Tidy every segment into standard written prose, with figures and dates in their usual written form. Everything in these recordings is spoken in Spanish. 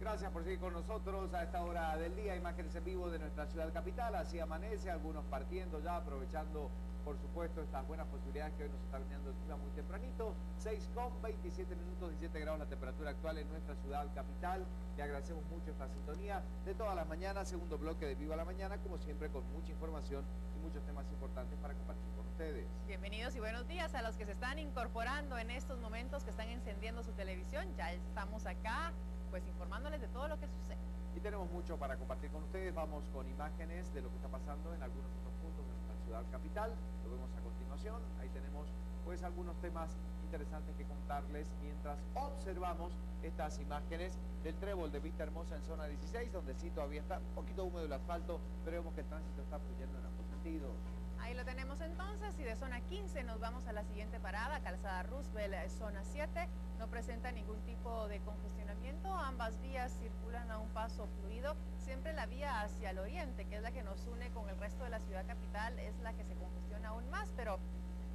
Gracias por seguir con nosotros a esta hora del día. Imágenes en vivo de nuestra ciudad capital. Así amanece, algunos partiendo ya, aprovechando, por supuesto, estas buenas posibilidades que hoy nos está viniendo el clima muy tempranito. 6:27 minutos, 17 grados la temperatura actual en nuestra ciudad capital. Le agradecemos mucho esta sintonía de todas las mañanas. Segundo bloque de Viva la Mañana, como siempre, con mucha información y muchos temas importantes para compartir con ustedes. Bienvenidos y buenos días a los que se están incorporando en estos momentos, que están encendiendo su televisión. Ya estamos acá, pues informándoles de todo lo que sucede. Y tenemos mucho para compartir con ustedes. Vamos con imágenes de lo que está pasando en algunos otros puntos de nuestra ciudad capital. Lo vemos a continuación. Ahí tenemos pues algunos temas interesantes que contarles mientras observamos estas imágenes del trébol de Vista Hermosa en zona 16, donde sí todavía está un poquito húmedo el asfalto, pero vemos que el tránsito está fluyendo en ambos sentidos. Ahí lo tenemos entonces, y de zona 15 nos vamos a la siguiente parada, Calzada Roosevelt, zona 7. No presenta ningún tipo de congestionamiento, ambas vías circulan a un paso fluido. Siempre la vía hacia el oriente, que es la que nos une con el resto de la ciudad capital, es la que se congestiona aún más, pero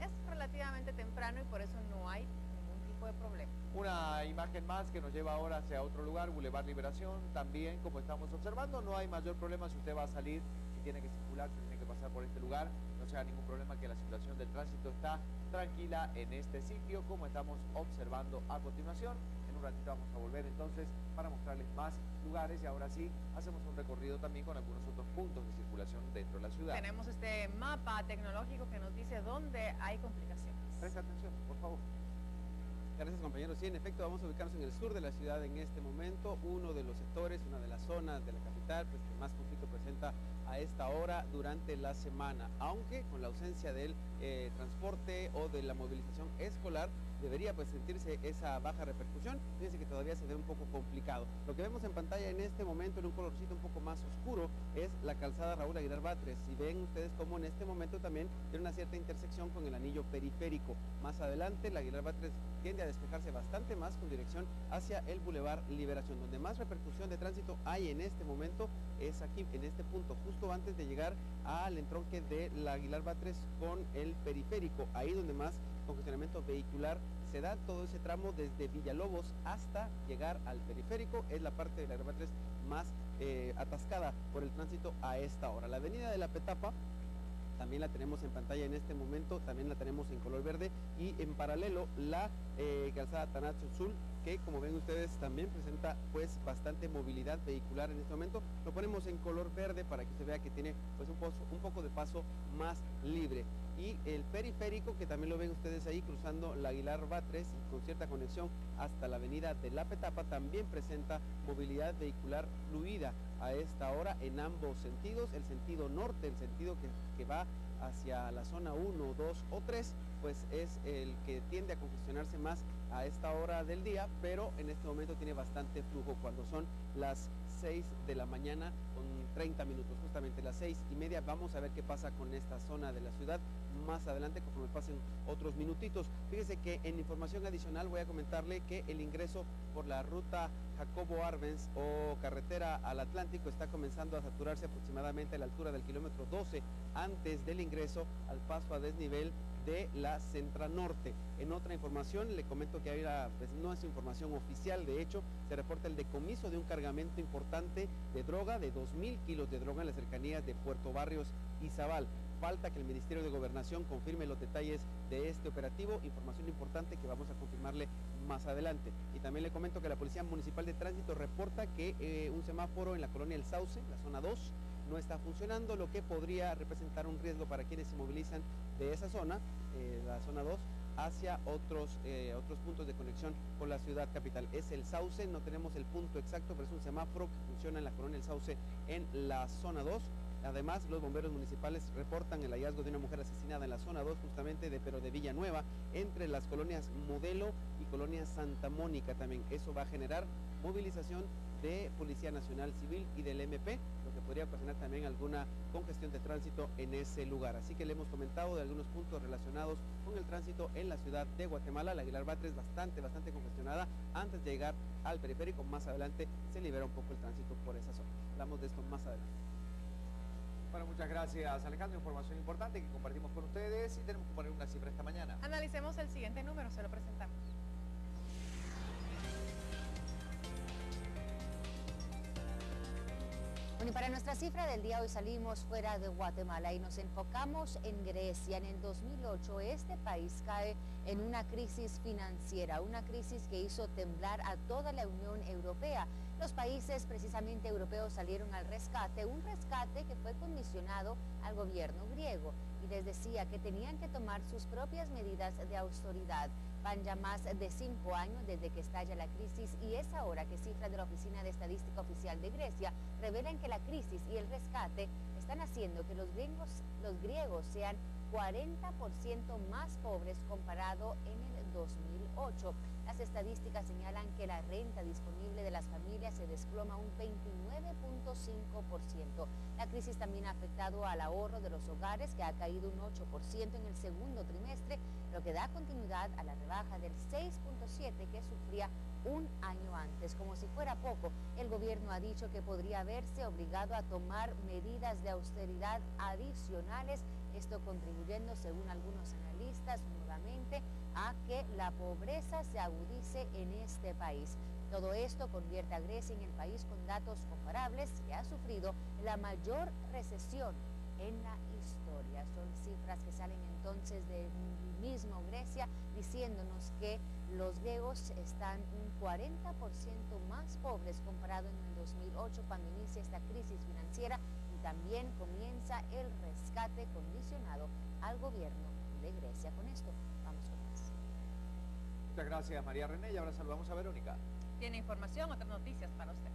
es relativamente temprano y por eso no hay ningún tipo de problema. Una imagen más que nos lleva ahora hacia otro lugar, Boulevard Liberación. También, como estamos observando, no hay mayor problema si usted va a salir, si tiene que circular, si tiene que pasar por este lugar. No sea ningún problema, que la situación del tránsito está tranquila en este sitio, como estamos observando a continuación. En un ratito vamos a volver entonces para mostrarles más lugares y ahora sí hacemos un recorrido también con algunos otros puntos de circulación dentro de la ciudad. Tenemos este mapa tecnológico que nos dice dónde hay complicaciones. Presta atención, por favor. Gracias, compañeros. Sí, en efecto, vamos a ubicarnos en el sur de la ciudad en este momento. Uno de los sectores, una de las zonas de la capital, pues que más conflicto presenta a esta hora durante la semana, aunque con la ausencia del transporte o de la movilización escolar debería pues sentirse esa baja repercusión. Fíjense que todavía se ve un poco complicado. Lo que vemos en pantalla en este momento en un colorcito un poco más oscuro es la calzada Raúl Aguilar Batres. Y ven ustedes cómo en este momento también tiene una cierta intersección con el anillo periférico. Más adelante la Aguilar Batres tiende a despejarse bastante más con dirección hacia el Boulevard Liberación. Donde más repercusión de tránsito hay en este momento es aquí, en este punto, justo antes de llegar al entronque de la Aguilar Batres con el periférico. Ahí donde más congestionamiento vehicular se da, todo ese tramo desde Villalobos hasta llegar al periférico. Es la parte de la Aguilar Batres más atascada por el tránsito a esta hora. La avenida de la Petapa también la tenemos en pantalla en este momento, también la tenemos en color verde, y en paralelo la calzada Tanacho Sul, que como ven ustedes también presenta pues bastante movilidad vehicular en este momento. Lo ponemos en color verde para que se vea que tiene pues un poco de paso más libre. Y el periférico, que también lo ven ustedes ahí cruzando la Aguilar Batres con cierta conexión hasta la avenida de la Petapa, también presenta movilidad vehicular fluida a esta hora en ambos sentidos. El sentido norte, el sentido que va hacia la zona 1, 2 o 3, pues es el que tiende a congestionarse más a esta hora del día, pero en este momento tiene bastante flujo cuando son las 6 de la mañana con 30 minutos, justamente las 6:30. Vamos a ver qué pasa con esta zona de la ciudad más adelante conforme pasen otros minutitos. Fíjese que en información adicional voy a comentarle que el ingreso por la ruta Jacobo Arbenz o carretera al Atlántico está comenzando a saturarse aproximadamente a la altura del kilómetro 12 antes del ingreso al paso a desnivel de la Central Norte. En otra información le comento que pues no es información oficial, de hecho se reporta el decomiso de un cargamento importante de droga, de 2.000 kilos de droga en las cercanías de Puerto Barrios y Zabal. Falta que el Ministerio de Gobernación confirme los detalles de este operativo, información importante que vamos a confirmarle más adelante. Y también le comento que la Policía Municipal de Tránsito reporta que un semáforo en la colonia El Sauce, la zona 2, no está funcionando, lo que podría representar un riesgo para quienes se movilizan de esa zona, la zona 2, hacia otros puntos de conexión con la ciudad capital. Es el Sauce, no tenemos el punto exacto, pero es un semáforo que funciona en la colonia El Sauce en la zona 2. Además, los bomberos municipales reportan el hallazgo de una mujer asesinada en la zona 2, justamente pero de Villanueva, entre las colonias Modelo y colonia Santa Mónica también. Eso va a generar movilización de Policía Nacional Civil y del MP, lo que podría ocasionar también alguna congestión de tránsito en ese lugar. Así que le hemos comentado de algunos puntos relacionados con el tránsito en la ciudad de Guatemala. La Aguilar Batres bastante congestionada antes de llegar al periférico. Más adelante se libera un poco el tránsito por esa zona. Hablamos de esto más adelante. Bueno, muchas gracias, Alejandro. Información importante que compartimos con ustedes y tenemos que poner una cifra esta mañana. Analicemos el siguiente número, se lo presentamos. Bueno, y para nuestra cifra del día hoy salimos fuera de Guatemala y nos enfocamos en Grecia. En el 2008 este país cae en una crisis financiera, una crisis que hizo temblar a toda la Unión Europea. Los países precisamente europeos salieron al rescate, un rescate que fue condicionado al gobierno griego y les decía que tenían que tomar sus propias medidas de austeridad. Van ya más de 5 años desde que estalla la crisis y es ahora que cifras de la Oficina de Estadística Oficial de Grecia revelan que la crisis y el rescate están haciendo que los griegos sean 40% más pobres comparado en el 2008. Las estadísticas señalan que la renta disponible de las familias se desploma un 29.5%. La crisis también ha afectado al ahorro de los hogares, que ha caído un 8% en el segundo trimestre, lo que da continuidad a la rebaja del 6.7% que sufría un año antes. Como si fuera poco, el gobierno ha dicho que podría verse obligado a tomar medidas de austeridad adicionales, esto contribuyendo, según algunos analistas, nuevamente a que la pobreza se agudice en este país. Todo esto convierte a Grecia en el país con datos comparables que ha sufrido la mayor recesión en la historia. Son cifras que salen entonces del mismo Grecia, diciéndonos que los griegos están un 40% más pobres comparado en el 2008, cuando inicia esta crisis financiera, y también comienza el rescate condicionado al gobierno de Grecia. Con esto vamos con más. Muchas gracias, María René, y ahora saludamos a Verónica. Tiene información, otras noticias para ustedes.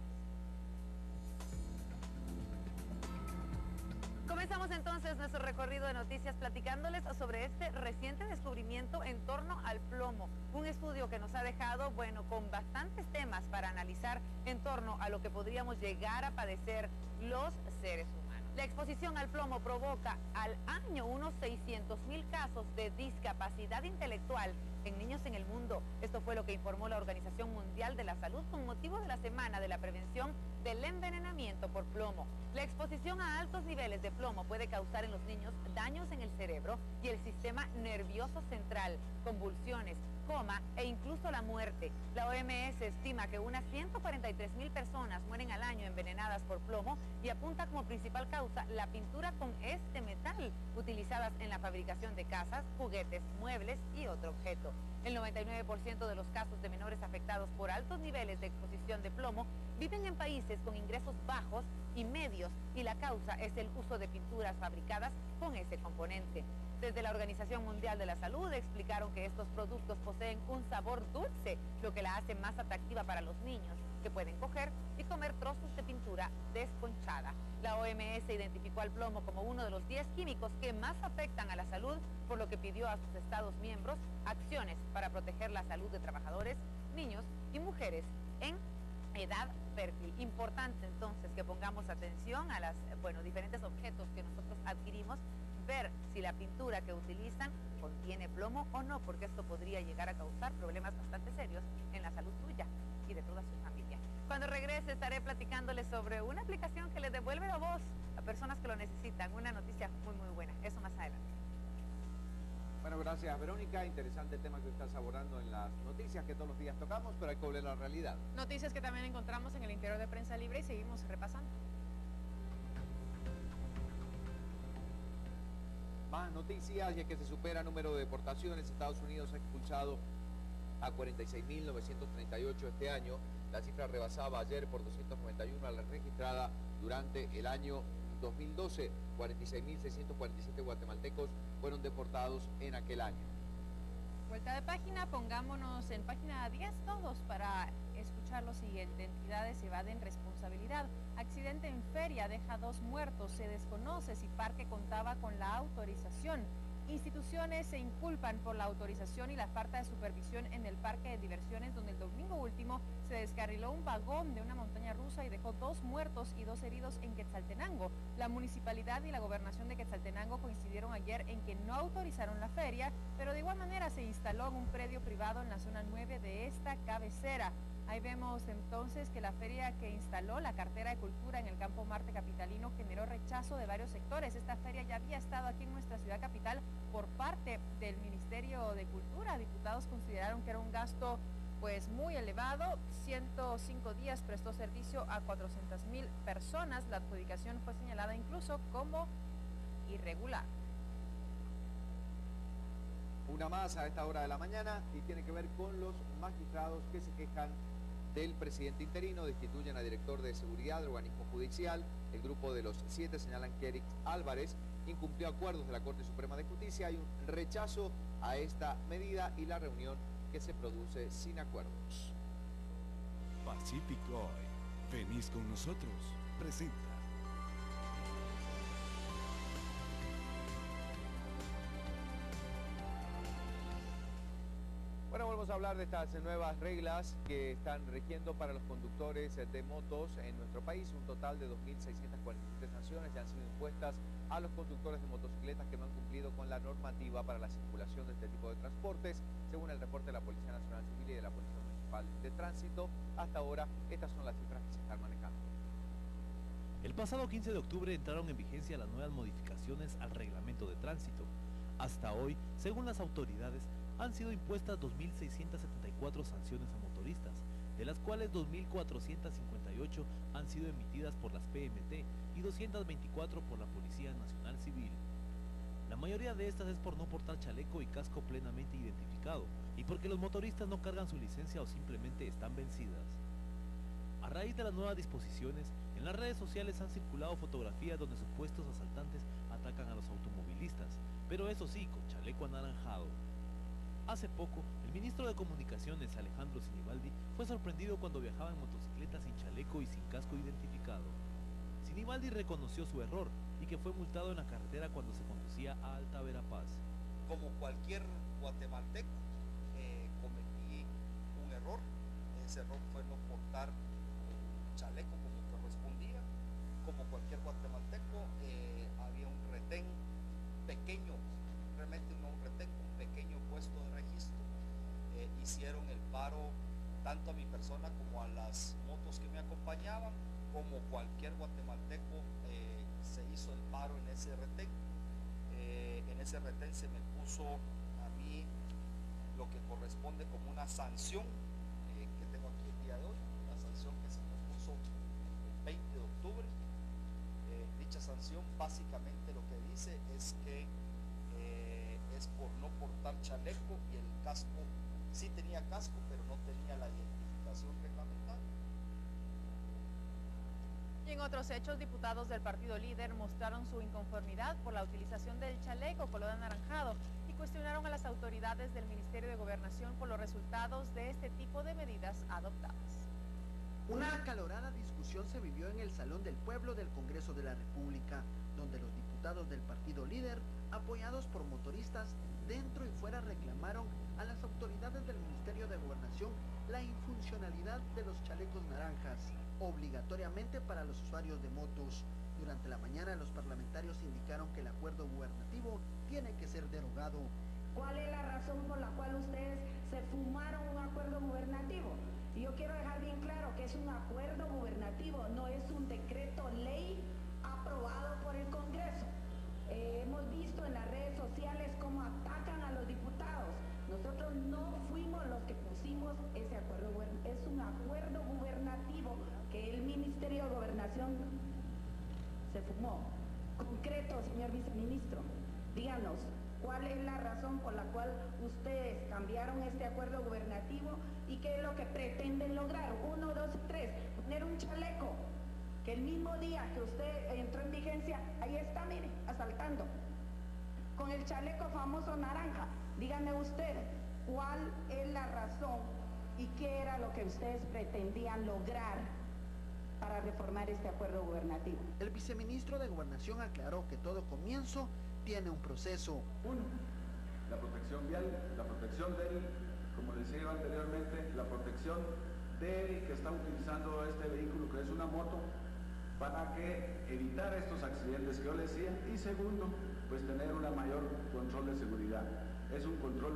Comenzamos entonces nuestro recorrido de noticias platicándoles sobre este reciente descubrimiento en torno al plomo. Un estudio que nos ha dejado, con bastantes temas para analizar en torno a lo que podríamos llegar a padecer los seres humanos. La exposición al plomo provoca al año unos 600,000 casos de discapacidad intelectual en niños en el mundo. Esto fue lo que informó la Organización Mundial de la Salud con motivo de la Semana de la Prevención del Envenenamiento por Plomo. La exposición a altos niveles de plomo puede causar en los niños daños en el cerebro y el sistema nervioso central, convulsiones, coma e incluso la muerte. La OMS estima que unas 143,000 personas mueren al año envenenadas por plomo y apunta como principal causa la pintura con este metal utilizadas en la fabricación de casas, juguetes, muebles y otro objeto. El 99% de los casos de menores afectados por altos niveles de exposición de plomo viven en países con ingresos bajos y medios, y la causa es el uso de pinturas fabricadas con ese componente. Desde la Organización Mundial de la Salud explicaron que estos productos poseen un sabor dulce, lo que la hace más atractiva para los niños, que pueden coger y comer trozos de pintura desconchada. La OMS identificó al plomo como uno de los 10 químicos que más afectan a la salud, por lo que pidió a sus Estados miembros acciones para proteger la salud de trabajadores, niños y mujeres en edad fértil. Importante entonces que pongamos atención a las diferentes objetos que nosotros adquirimos, ver si la pintura que utilizan contiene plomo o no, porque esto podría llegar a causar problemas bastante serios en la salud suya y de toda su familia. Cuando regrese estaré platicándoles sobre una aplicación que le devuelve la voz a personas que lo necesitan, una noticia muy buena, eso más adelante. Bueno, gracias, Verónica. Interesante el tema que estás abordando en las noticias que todos los días tocamos, pero hay que volver a la realidad. Noticias que también encontramos en el interior de Prensa Libre y seguimos repasando. Más noticias, y es que se supera el número de deportaciones. Estados Unidos ha expulsado a 46.938 este año. La cifra rebasaba ayer por 291 a la registrada durante el año 2012. 46.647 guatemaltecos fueron deportados en aquel año. Vuelta de página, pongámonos en página 10 todos para escuchar lo siguiente. Entidades evaden responsabilidad. Accidente en feria deja 2 muertos. Se desconoce si parque contaba con la autorización. Instituciones se inculpan por la autorización y la falta de supervisión en el parque de diversiones, donde el domingo último se descarriló un vagón de una montaña rusa y dejó 2 muertos y 2 heridos en Quetzaltenango. La municipalidad y la gobernación de Quetzaltenango coincidieron ayer en que no autorizaron la feria, pero de igual manera se instaló en un predio privado en la zona 9 de esta cabecera. Ahí vemos entonces que la feria que instaló la cartera de cultura en el Campo Marte capitalino generó rechazo de varios sectores. Esta feria ya había estado aquí en nuestra ciudad capital por parte del Ministerio de Cultura. Diputados consideraron que era un gasto pues muy elevado. 105 días prestó servicio a 400.000 personas. La adjudicación fue señalada incluso como irregular. Una más a esta hora de la mañana y tiene que ver con los magistrados que se quejan del presidente interino, destituyen a director de seguridad del organismo judicial. El grupo de los 7 señalan que Eric Álvarez incumplió acuerdos de la Corte Suprema de Justicia. Hay un rechazo a esta medida y la reunión que se produce sin acuerdos. Pacific Oil, venís con nosotros, presenta. Bueno, vamos a hablar de estas nuevas reglas que están rigiendo para los conductores de motos en nuestro país. Un total de 2.647 sanciones ya han sido impuestas a los conductores de motocicletas que no han cumplido con la normativa para la circulación de este tipo de transportes. Según el reporte de la Policía Nacional Civil y de la Policía Municipal de Tránsito, hasta ahora estas son las cifras que se están manejando. El pasado 15 de octubre entraron en vigencia las nuevas modificaciones al reglamento de tránsito. Hasta hoy, según las autoridades, han sido impuestas 2.674 sanciones a motoristas, de las cuales 2.458 han sido emitidas por las PMT y 224 por la Policía Nacional Civil. La mayoría de estas es por no portar chaleco y casco plenamente identificado, y porque los motoristas no cargan su licencia o simplemente están vencidas. A raíz de las nuevas disposiciones, en las redes sociales han circulado fotografías donde supuestos asaltantes atacan a los automovilistas, pero eso sí, con chaleco anaranjado. Hace poco, el ministro de Comunicaciones, Alejandro Sinibaldi, fue sorprendido cuando viajaba en motocicleta sin chaleco y sin casco identificado. Sinibaldi reconoció su error y que fue multado en la carretera cuando se conducía a Alta Verapaz. Como cualquier guatemalteco, cometí un error. Ese error fue no portar un chaleco como correspondía. Como cualquier guatemalteco, había un retén pequeño, realmente no un retén, un pequeño puesto de registro. Hicieron el paro tanto a mi persona como a las motos que me acompañaban. Como cualquier guatemalteco, se hizo el paro en ese retén. En ese retén se me puso a mí lo que corresponde como una sanción que tengo aquí el día de hoy, la sanción que se me puso el 20 de octubre. Dicha sanción básicamente lo que dice es que es por no portar chaleco y el casco, sí tenía casco, pero no tenía la identificación reglamentaria. Y en otros hechos, diputados del partido líder mostraron su inconformidad por la utilización del chaleco color anaranjado y cuestionaron a las autoridades del Ministerio de Gobernación por los resultados de este tipo de medidas adoptadas. Una acalorada discusión se vivió en el Salón del Pueblo del Congreso de la República, donde los diputados del partido líder, apoyados por motoristas dentro y fuera, reclamaron a las autoridades del Ministerio de Gobernación la infuncionalidad de los chalecos naranjas, obligatoriamente para los usuarios de motos. Durante la mañana, los parlamentarios indicaron que el acuerdo gubernativo tiene que ser derogado. ¿Cuál es la razón por la cual ustedes se fumaron un acuerdo gubernativo? Y yo quiero dejar bien claro que es un acuerdo gubernativo, no es un decreto ley aprobado por el Congreso. Hemos visto en las redes sociales cómo atacan a los diputados. Nosotros no fuimos los que pusimos ese acuerdo, es un acuerdo gubernativo que el Ministerio de Gobernación se fumó. Concreto, señor viceministro, díganos, ¿cuál es la razón por la cual ustedes cambiaron este acuerdo gubernativo y qué es lo que pretenden lograr? 1, 2 y 3, poner un chaleco, que el mismo día que usted entró en vigencia, ahí está, mire, asaltando, con el chaleco famoso naranja. Díganme usted, ¿cuál es la razón y qué era lo que ustedes pretendían lograr para reformar este acuerdo gubernativo? El viceministro de Gobernación aclaró que todo comienzo tiene un proceso. La protección vial, la protección del, como decía yo anteriormente, la protección del que está utilizando este vehículo, que es una moto, para que evitar estos accidentes que yo le decía. Y segundo, pues tener un mayor control de seguridad. Es un control